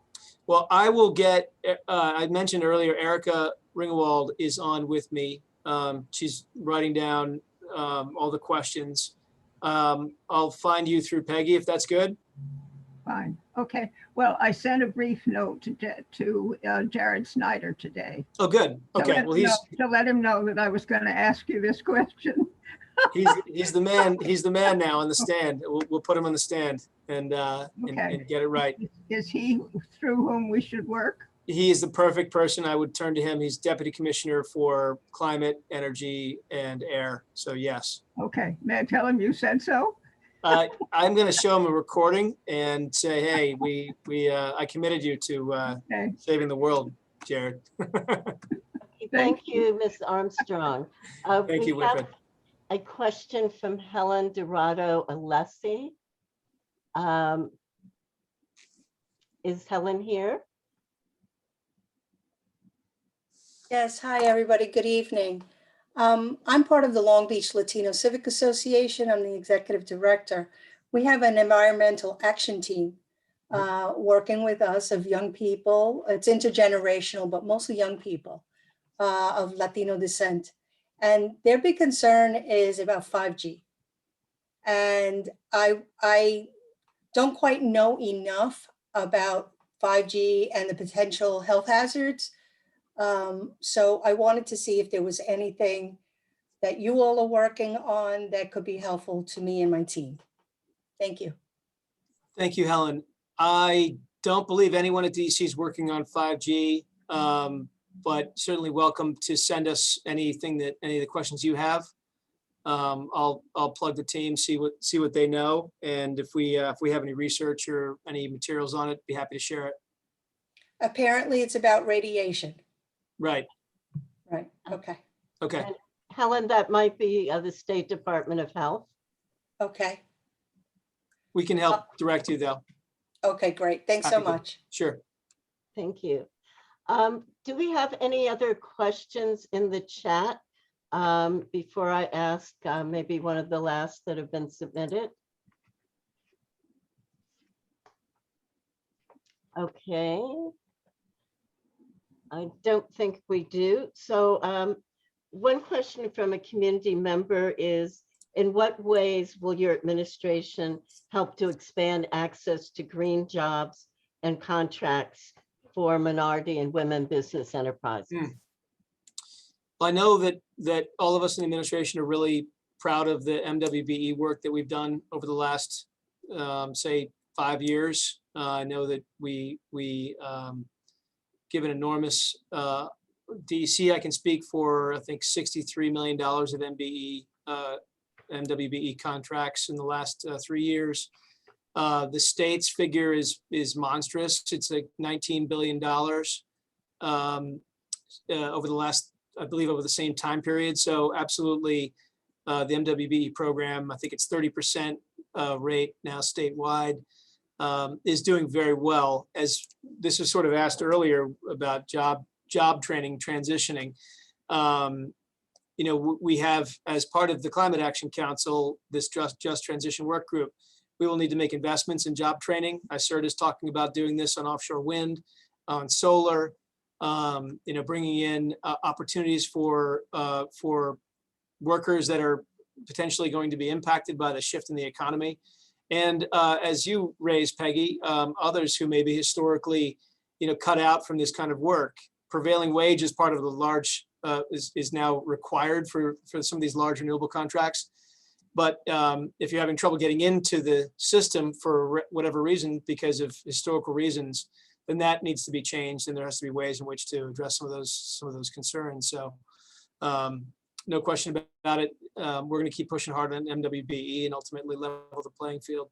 Well, I will get, I mentioned earlier, Erica Ringwald is on with me. She's writing down all the questions. I'll find you through Peggy, if that's good. Fine. Okay. Well, I sent a brief note to Jared Snyder today. Oh, good. Okay. Well, to let him know that I was going to ask you this question. he's the man. He's the man now on the stand. We'll put him on the stand and get it right. Is he through whom we should work? He is the perfect person. I would turn to him. He's Deputy Commissioner for Climate, Energy, and Air. So yes. Okay. May I tell him you said so? I'm going to show him a recording and say, hey, I committed you to saving the world, Jared. Thank you, Ms. Armstrong. Thank you, Winifred. a question from Helen Dorado Alessi. Is Helen here? Yes, hi, everybody. Good evening. I'm part of the Long Beach Latino Civic Association. I'm the executive director. We have an environmental action team working with us of young people. It's intergenerational, but mostly young people of Latino descent. And their big concern is about 5G. And I don't quite know enough about 5G and the potential health hazards. So I wanted to see if there was anything that you all are working on that could be helpful to me and my team. Thank you. Thank you, Helen. I don't believe anyone at DEC is working on 5G, but certainly welcome to send us anything that any of the questions you have. I'll plug the team, see what they know, and if we have any research or any materials on it, be happy to share it. Apparently, it's about radiation. Right. Right. Okay. Okay. And Helen, that might be the State Department of Health. Okay. We can help direct you though. Okay, great. Thanks so Happy to. much. Sure. Thank you. Do we have any other questions in the chat before I ask maybe one of the last that have been submitted? Okay. I don't think we do. So one question from a community member is, in what ways will your administration help to expand access to green jobs and contracts for minority and women business enterprises? I know that all of us in the administration are really proud of the MWBE work that we've done over the last, say, 5 years. I know that we give an enormous DEC. I can speak for, I think, $63 million of MWBE contracts in the last 3 years. The state's figure is monstrous. It's like $19 billion over the last, I believe, over the same time period. So absolutely, the MWBE program, I think it's 30% rate now statewide, is doing very well. As this was sort of asked earlier about job training, transitioning. You know, we have, as part of the Climate Action Council, this Just Transition Work Group, we will need to make investments in job training. ICERT is talking about doing this on offshore wind, on solar, you know, bringing in opportunities for workers that are potentially going to be impacted by the shift in the economy. And as you raised, Peggy, others who may be historically, you know, cut out from this kind of work. Prevailing wage is part of the large, is now required for some of these large renewable contracts. But if you're having trouble getting into the system for whatever reason, because of historical reasons, then that needs to be changed, and there has to be ways in which to address some of those concerns. So no question about it. We're going to keep pushing hard on MWBE and ultimately level the playing field.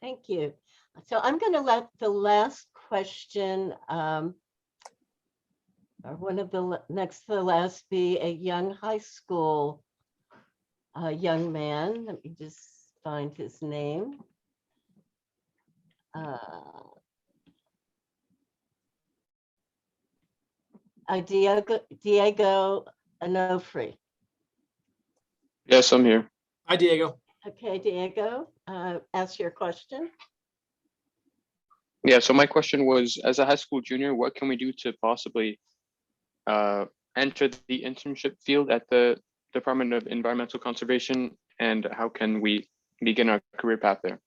Thank you. So I'm going to let the last question, or one of the next to the last, be a young high school young man. Let me just find his name. Diego Onofre. Yes, I'm here. Hi, Diego. Okay, Diego, ask your question. Yeah, so my question was, as a high school junior, what can we do to possibly enter the internship field at the Department of Environmental Conservation, and how can we begin our career path there?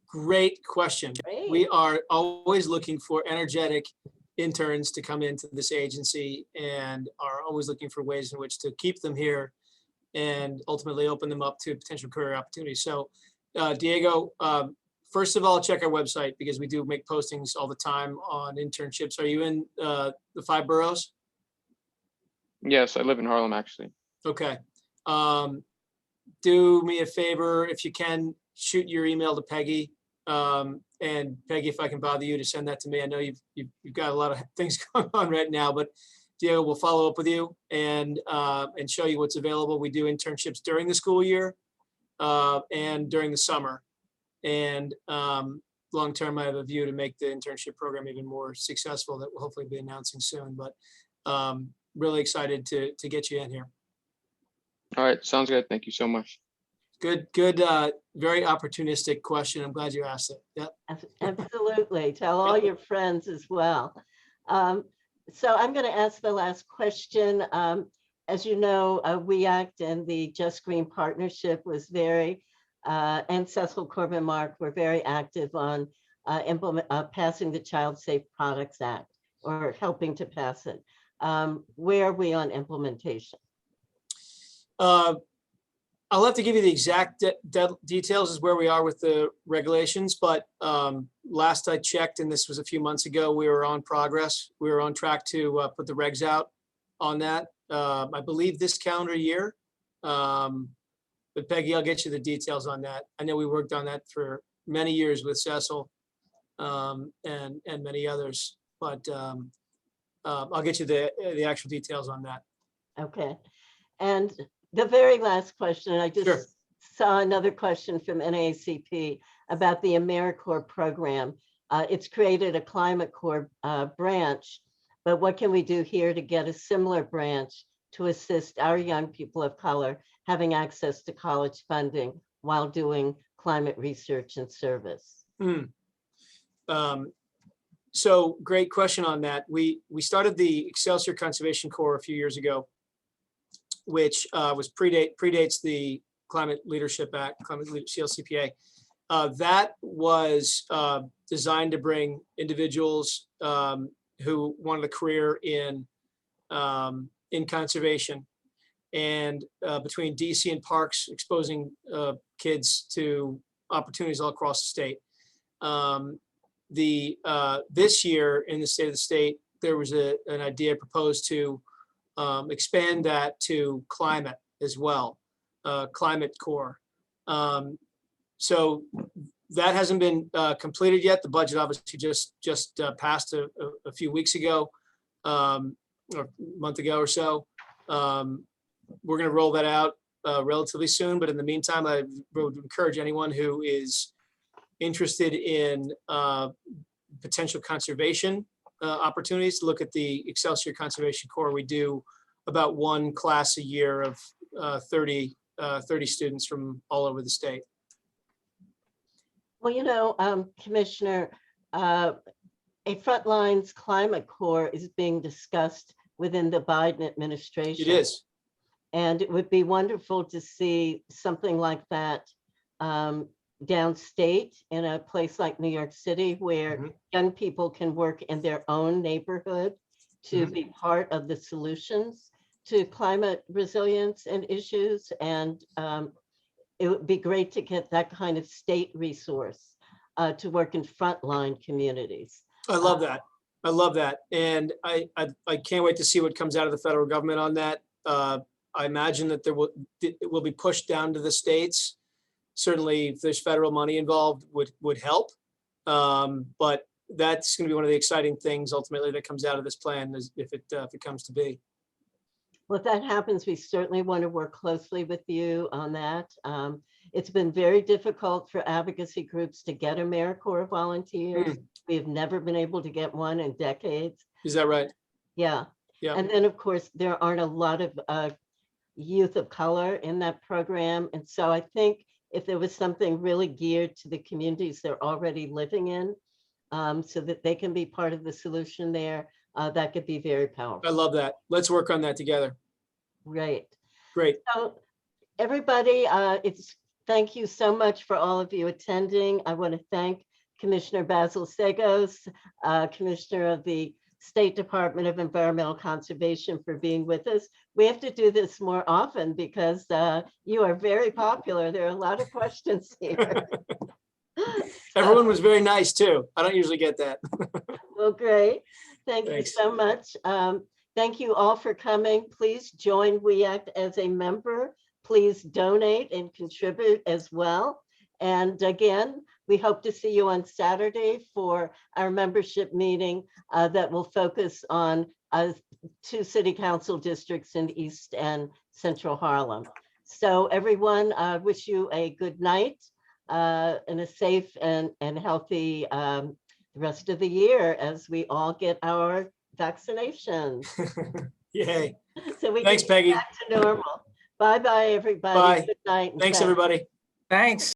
Great question. Great. We are always looking for energetic interns to come into this agency, and are always looking for ways in which to keep them here and ultimately open them up to potential career opportunities. So Diego, first of all, check our website, because we do make postings all the time on internships. Are you in the 5 boroughs? Yes, I live in Harlem, actually. Okay. Do me a favor, if you can, shoot your email to Peggy. And Peggy, if I can bother you to send that to me. I know you've got a lot of things going on right now, but Diego will follow up with you and show you what's available. We do internships during the school year and during the summer. And long-term, I have a view to make the internship program even more successful that we'll hopefully be announcing soon. But really excited to get you in here. All right, sounds good. Thank you so much. Good, very opportunistic question. I'm glad you asked it. Yep. Absolutely. Tell all your friends as well. So I'm going to ask the last question. As you know, WEACT and the Just Green Partnership was very, and Cecil Corbin Mark were very active on passing the Child Safe Products Act, or helping to pass it. Where are we on implementation? I'll have to give you the exact details as where we are with the regulations, but last I checked, and this was a few months ago, we were on progress. We were on track to put the regs out on that, I believe this calendar year. But Peggy, I'll get you the details on that. I know we worked on that for many years with Cecil and many others, but I'll get you the actual details on that. Okay. And the very last question, I just Sure. saw another question from NAACP about the AmeriCorps program. It's created a Climate Corps branch, but what can we do here to get a similar branch to assist our young people of color having access to college funding while doing climate research and service? So great question on that. We started the Excelsior Conservation Corps a few years ago, which predates the Climate Leadership Act, CLCPA. That was designed to bring individuals who wanted a career in conservation, and between DC and parks, exposing kids to opportunities all across the state. This year in the state, there was an idea proposed to expand that to climate as well, Climate Corps. So that hasn't been completed yet. The budget obviously just passed a few weeks ago, or a month ago or so. We're going to roll that out relatively soon, but in the meantime, I would encourage anyone who is interested in potential conservation opportunities to look at the Excelsior Conservation Corps. We do about one class a year of 30 students from all over the state. Well, you know, Commissioner, a Frontlines Climate Corps is being discussed within the Biden administration. It is. And it would be wonderful to see something like that downstate in a place like New York City, where young people can work in their own neighborhood to be part of the solutions to climate resilience and issues. And it would be great to get that kind of state resource to work in frontline communities. I love that. I love that. And I can't wait to see what comes out of the federal government on that. I imagine that it will be pushed down to the states. Certainly, if there's federal money involved, would help. But that's going to be one of the exciting things ultimately that comes out of this plan, is if it comes to be. Well, if that happens, we certainly want to work closely with you on that. It's been very difficult for advocacy groups to get AmeriCorps volunteers. We have never been able to get one in decades. Is that right? Yeah. Yeah. And then, of course, there aren't a lot of youth of color in that program. And so I think if there was something really geared to the communities they're already living in, so that they can be part of the solution there, that could be very powerful. I love that. Let's work on that together. Great. Great. So everybody, thank you so much for all of you attending. I want to thank Commissioner Basil Seggos, Commissioner of the State Department of Environmental Conservation, for being with us. We have to do this more often because you are very popular. There are a lot of questions here. Everyone was very nice too. I don't usually get that. Well, great. Thanks. Thanks. You so much. Thank you all for coming. Please join WEACT as a member. Please donate and contribute as well. And again, we hope to see you on Saturday for our membership meeting that will focus on two city council districts in East and Central Harlem. So everyone, wish you a good night and a safe and healthy rest of the year as we all get our vaccinations. Yay. So we Thanks, can get Peggy. back to normal. Bye-bye, everybody. Bye. Good night. and Thanks, thanks. everybody. Thanks.